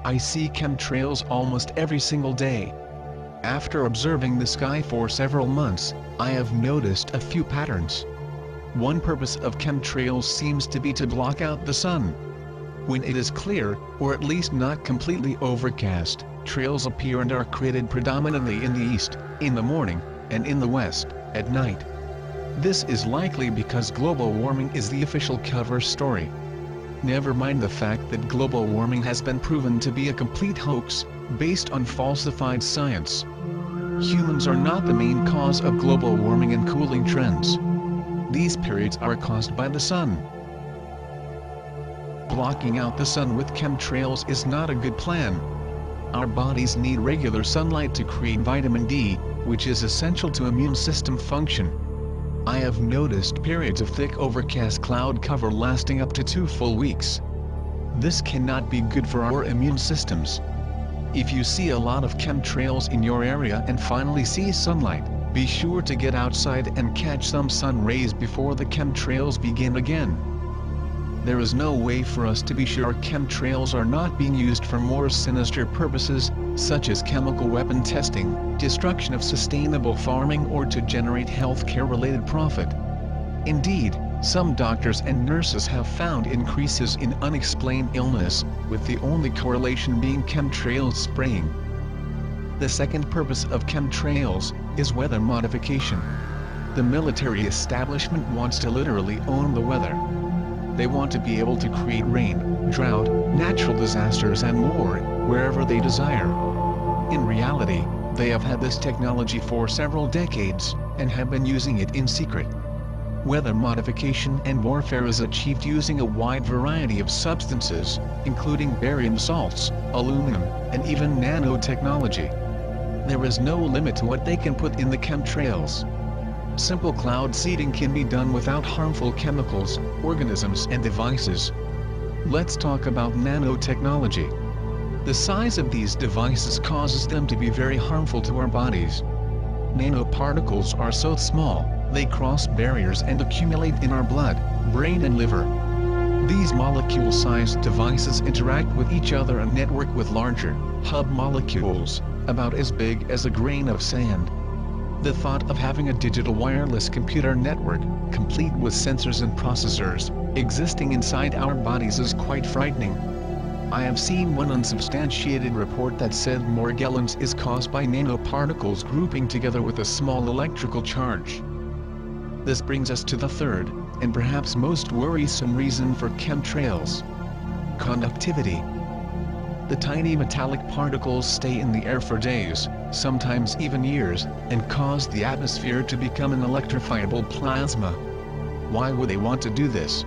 I see chemtrails almost every single day. After observing the sky for several months, I have noticed a few patterns. One purpose of chemtrails seems to be to block out the sun. When it is clear, or at least not completely overcast, trails appear and are created predominantly in the east, in the morning, and in the west, at night. This is likely because global warming is the official cover story. Never mind the fact that global warming has been proven to be a complete hoax, based on falsified science. Humans are not the main cause of global warming and cooling trends. These periods are caused by the sun. Blocking out the sun with chemtrails is not a good plan. Our bodies need regular sunlight to create vitamin D, which is essential to immune system function. I have noticed periods of thick overcast cloud cover lasting up to 2 full weeks. This cannot be good for our immune systems. If you see a lot of chemtrails in your area and finally see sunlight, be sure to get outside and catch some sun rays before the chemtrails begin again. There is no way for us to be sure chemtrails are not being used for more sinister purposes, such as chemical weapon testing, destruction of sustainable farming, or to generate healthcare-related profit. Indeed, some doctors and nurses have found increases in unexplained illness, with the only correlation being chemtrail spraying. The second purpose of chemtrails is weather modification. The military establishment wants to literally own the weather. They want to be able to create rain, drought, natural disasters and more, wherever they desire. In reality, they have had this technology for several decades, and have been using it in secret. Weather modification and warfare is achieved using a wide variety of substances, including barium salts, aluminum, and even nanotechnology. There is no limit to what they can put in the chemtrails. Simple cloud seeding can be done without harmful chemicals, organisms and devices. Let's talk about nanotechnology. The size of these devices causes them to be very harmful to our bodies. Nanoparticles are so small, they cross barriers and accumulate in our blood, brain and liver. These molecule-sized devices interact with each other and network with larger, hub molecules, about as big as a grain of sand. The thought of having a digital wireless computer network, complete with sensors and processors, existing inside our bodies is quite frightening. I have seen one unsubstantiated report that said Morgellons is caused by nanoparticles grouping together with a small electrical charge. This brings us to the third, and perhaps most worrisome reason for chemtrails: conductivity. The tiny metallic particles stay in the air for days, sometimes even years, and cause the atmosphere to become an electrifiable plasma. Why would they want to do this?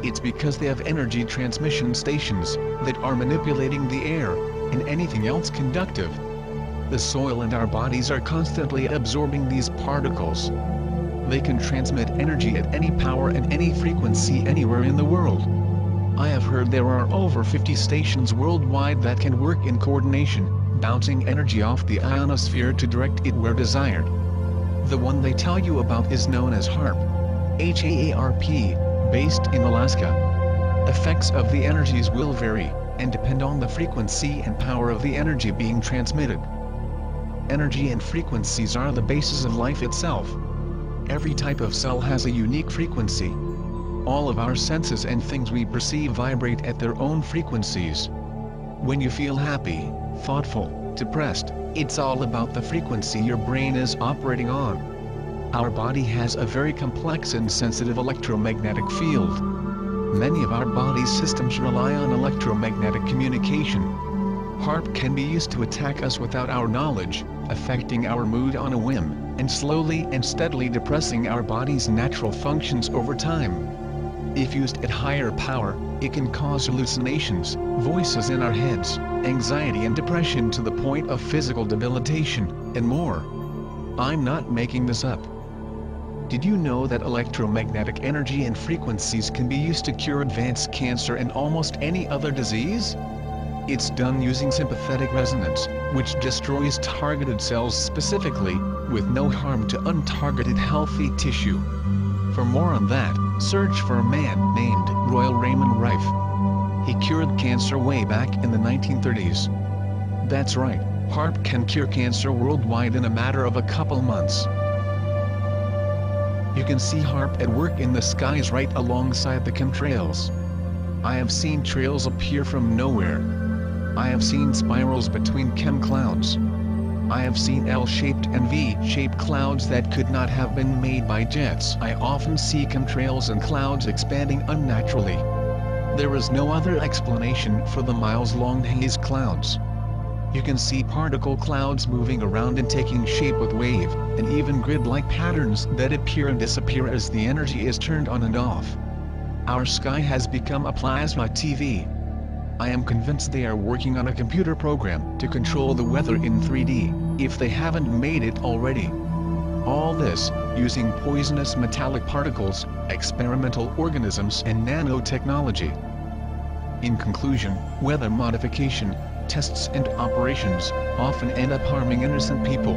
It's because they have energy transmission stations that are manipulating the air, and anything else conductive. The soil and our bodies are constantly absorbing these particles. They can transmit energy at any power and any frequency anywhere in the world. I have heard there are over 50 stations worldwide that can work in coordination, bouncing energy off the ionosphere to direct it where desired. The one they tell you about is known as HAARP, H-A-A-R-P, based in Alaska. Effects of the energies will vary, and depend on the frequency and power of the energy being transmitted. Energy and frequencies are the basis of life itself. Every type of cell has a unique frequency. All of our senses and things we perceive vibrate at their own frequencies. When you feel happy, thoughtful, depressed, it's all about the frequency your brain is operating on. Our body has a very complex and sensitive electromagnetic field. Many of our body's systems rely on electromagnetic communication. HAARP can be used to attack us without our knowledge, affecting our mood on a whim, and slowly and steadily depressing our body's natural functions over time. If used at higher power, it can cause hallucinations, voices in our heads, anxiety and depression to the point of physical debilitation, and more. I'm not making this up. Did you know that electromagnetic energy and frequencies can be used to cure advanced cancer and almost any other disease? It's done using sympathetic resonance, which destroys targeted cells specifically, with no harm to untargeted healthy tissue. For more on that, search for a man named Royal Raymond Rife. He cured cancer way back in the 1930s. That's right, HAARP can cure cancer worldwide in a matter of a couple months. You can see HAARP at work in the skies right alongside the chemtrails. I have seen trails appear from nowhere. I have seen spirals between chem clouds. I have seen L-shaped and V-shaped clouds that could not have been made by jets. I often see chemtrails and clouds expanding unnaturally. There is no other explanation for the miles-long haze clouds. You can see particle clouds moving around and taking shape with wave, and even grid-like patterns that appear and disappear as the energy is turned on and off. Our sky has become a plasma TV. I am convinced they are working on a computer program to control the weather in 3D, if they haven't made it already. All this, using poisonous metallic particles, experimental organisms and nanotechnology. In conclusion, weather modification, tests and operations, often end up harming innocent people.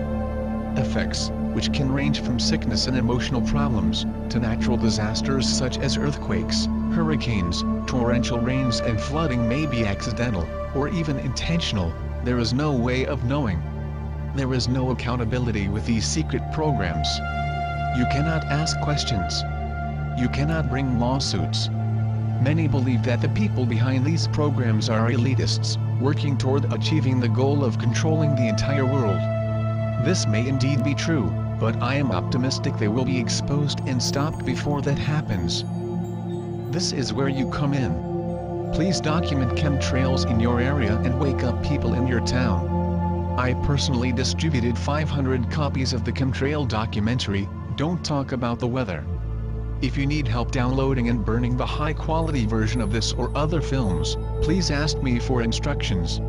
Effects, which can range from sickness and emotional problems, to natural disasters such as earthquakes, hurricanes, torrential rains and flooding may be accidental, or even intentional. There is no way of knowing. There is no accountability with these secret programs. You cannot ask questions. You cannot bring lawsuits. Many believe that the people behind these programs are elitists, working toward achieving the goal of controlling the entire world. This may indeed be true, but I am optimistic they will be exposed and stopped before that happens. This is where you come in. Please document chemtrails in your area and wake up people in your town. I personally distributed 500 copies of the chemtrail documentary, Don't Talk About the Weather. If you need help downloading and burning the high-quality version of this or other films, please ask me for instructions.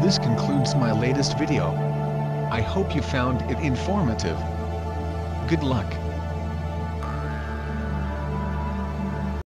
This concludes my latest video. I hope you found it informative. Good luck.